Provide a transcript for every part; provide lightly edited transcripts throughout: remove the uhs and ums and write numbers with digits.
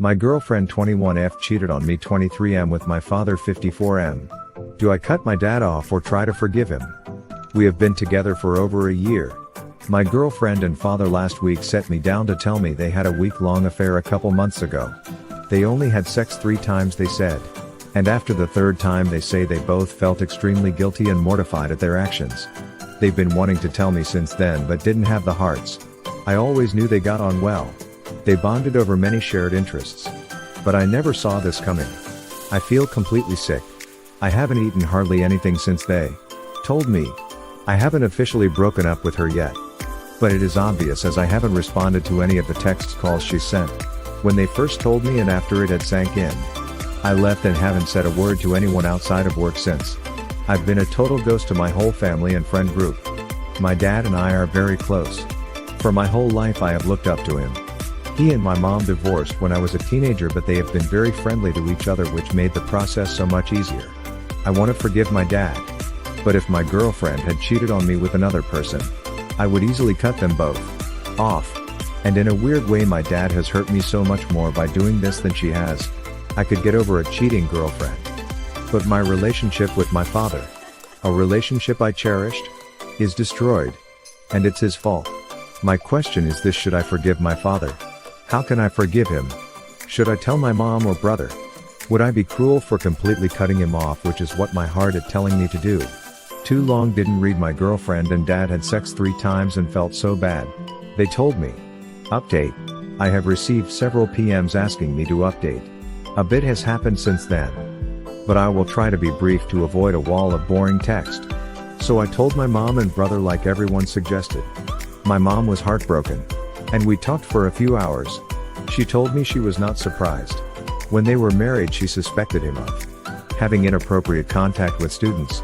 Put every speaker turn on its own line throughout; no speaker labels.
My girlfriend 21F cheated on me 23M with my father 54M. Do I cut my dad off or try to forgive him? We have been together for over a year. My girlfriend and father last week set me down to tell me they had a week-long affair a couple months ago. They only had sex 3 times, they said. And after the 3rd time they say they both felt extremely guilty and mortified at their actions. They've been wanting to tell me since then but didn't have the hearts. I always knew they got on well. They bonded over many shared interests. But I never saw this coming. I feel completely sick. I haven't eaten hardly anything since they told me. I haven't officially broken up with her yet. But it is obvious as I haven't responded to any of the text calls she sent. When they first told me and after it had sank in. I left and haven't said a word to anyone outside of work since. I've been a total ghost to my whole family and friend group. My dad and I are very close. For my whole life I have looked up to him. He and my mom divorced when I was a teenager, but they have been very friendly to each other, which made the process so much easier. I want to forgive my dad. But if my girlfriend had cheated on me with another person, I would easily cut them both off. And in a weird way my dad has hurt me so much more by doing this than she has. I could get over a cheating girlfriend. But my relationship with my father, a relationship I cherished, is destroyed. And it's his fault. My question is this: should I forgive my father? How can I forgive him? Should I tell my mom or brother? Would I be cruel for completely cutting him off, which is what my heart is telling me to do? Too long didn't read. My girlfriend and dad had sex 3 times and felt so bad. They told me. Update. I have received several PMs asking me to update. A bit has happened since then. But I will try to be brief to avoid a wall of boring text. So I told my mom and brother like everyone suggested. My mom was heartbroken. And we talked for a few hours. She told me she was not surprised. When they were married she suspected him of having inappropriate contact with students.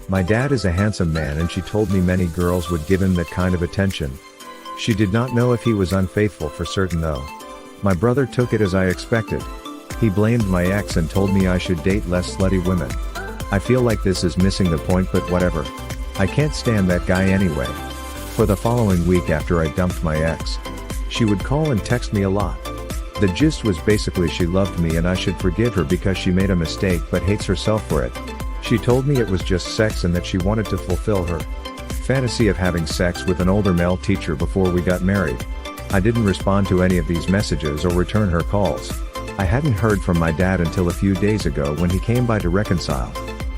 My dad is a handsome man and she told me many girls would give him that kind of attention. She did not know if he was unfaithful for certain though. My brother took it as I expected. He blamed my ex and told me I should date less slutty women. I feel like this is missing the point, but whatever. I can't stand that guy anyway. For the following week after I dumped my ex, she would call and text me a lot. The gist was basically she loved me and I should forgive her because she made a mistake but hates herself for it. She told me it was just sex and that she wanted to fulfill her fantasy of having sex with an older male teacher before we got married. I didn't respond to any of these messages or return her calls. I hadn't heard from my dad until a few days ago when he came by to reconcile.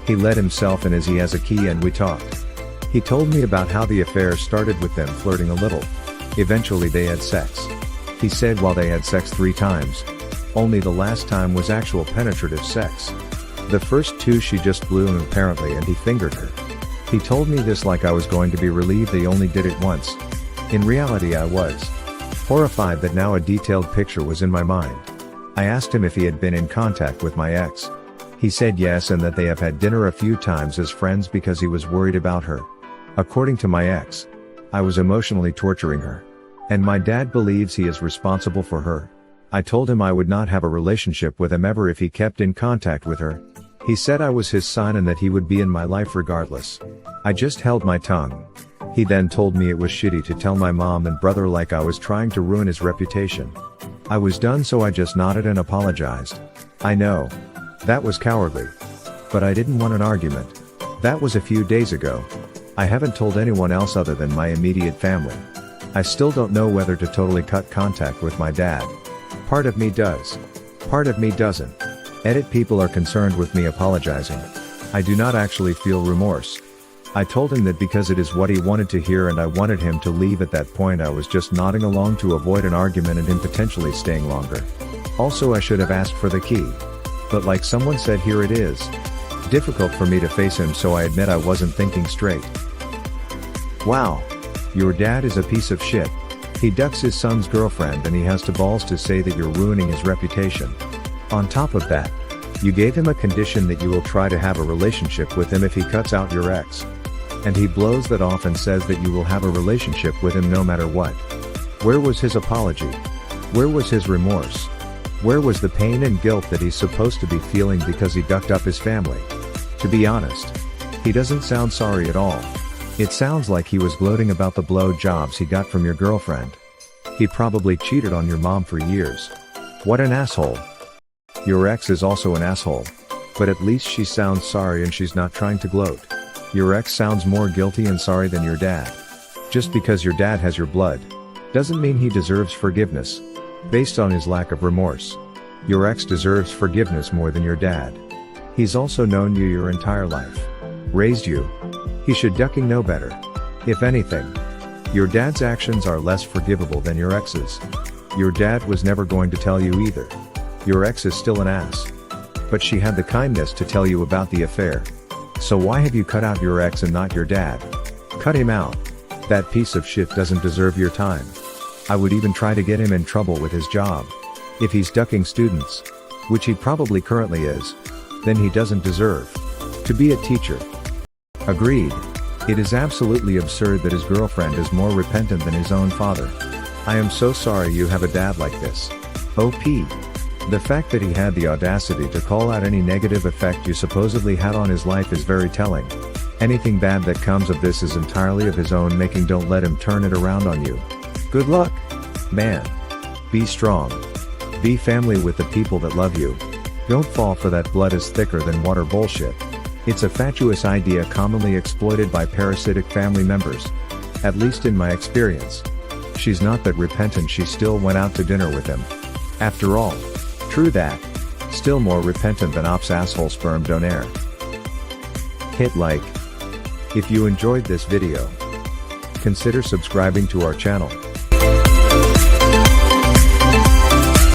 He let himself in as he has a key and we talked. He told me about how the affair started with them flirting a little. Eventually they had sex. He said while they had sex 3 times. Only the last time was actual penetrative sex. The first 2 she just blew him apparently and he fingered her. He told me this like I was going to be relieved they only did it once. In reality I was horrified that now a detailed picture was in my mind. I asked him if he had been in contact with my ex. He said yes and that they have had dinner a few times as friends because he was worried about her. According to my ex, I was emotionally torturing her. And my dad believes he is responsible for her. I told him I would not have a relationship with him ever if he kept in contact with her. He said I was his son and that he would be in my life regardless. I just held my tongue. He then told me it was shitty to tell my mom and brother like I was trying to ruin his reputation. I was done, so I just nodded and apologized. I know. That was cowardly. But I didn't want an argument. That was a few days ago. I haven't told anyone else other than my immediate family. I still don't know whether to totally cut contact with my dad. Part of me does. Part of me doesn't. Edit. People are concerned with me apologizing. I do not actually feel remorse. I told him that because it is what he wanted to hear and I wanted him to leave at that point. I was just nodding along to avoid an argument and him potentially staying longer. Also, I should have asked for the key. But like someone said, here it is. Difficult for me to face him, so I admit I wasn't thinking straight. Wow. Your dad is a piece of shit. He ducks his son's girlfriend and he has the balls to say that you're ruining his reputation. On top of that, you gave him a condition that you will try to have a relationship with him if he cuts out your ex. And he blows that off and says that you will have a relationship with him no matter what. Where was his apology? Where was his remorse? Where was the pain and guilt that he's supposed to be feeling because he ducked up his family? To be honest, he doesn't sound sorry at all. It sounds like he was gloating about the blow jobs he got from your girlfriend. He probably cheated on your mom for years. What an asshole. Your ex is also an asshole. But at least she sounds sorry and she's not trying to gloat. Your ex sounds more guilty and sorry than your dad. Just because your dad has your blood doesn't mean he deserves forgiveness based on his lack of remorse. Your ex deserves forgiveness more than your dad. He's also known you your entire life. Raised you. He should ducking know better. If anything, your dad's actions are less forgivable than your ex's. Your dad was never going to tell you either. Your ex is still an ass. But she had the kindness to tell you about the affair. So why have you cut out your ex and not your dad? Cut him out. That piece of shit doesn't deserve your time. I would even try to get him in trouble with his job. If he's ducking students, which he probably currently is, then he doesn't deserve to be a teacher. Agreed. It is absolutely absurd that his girlfriend is more repentant than his own father. I am so sorry you have a dad like this. OP. The fact that he had the audacity to call out any negative effect you supposedly had on his life is very telling. Anything bad that comes of this is entirely of his own making. Don't let him turn it around on you. Good luck, man. Be strong. Be family with the people that love you. Don't fall for that blood is thicker than water bullshit. It's a fatuous idea commonly exploited by parasitic family members. At least in my experience. She's not that repentant, she still went out to dinner with him. After all. True that. Still more repentant than ops asshole sperm donor. Hit like. If you enjoyed this video, consider subscribing to our channel.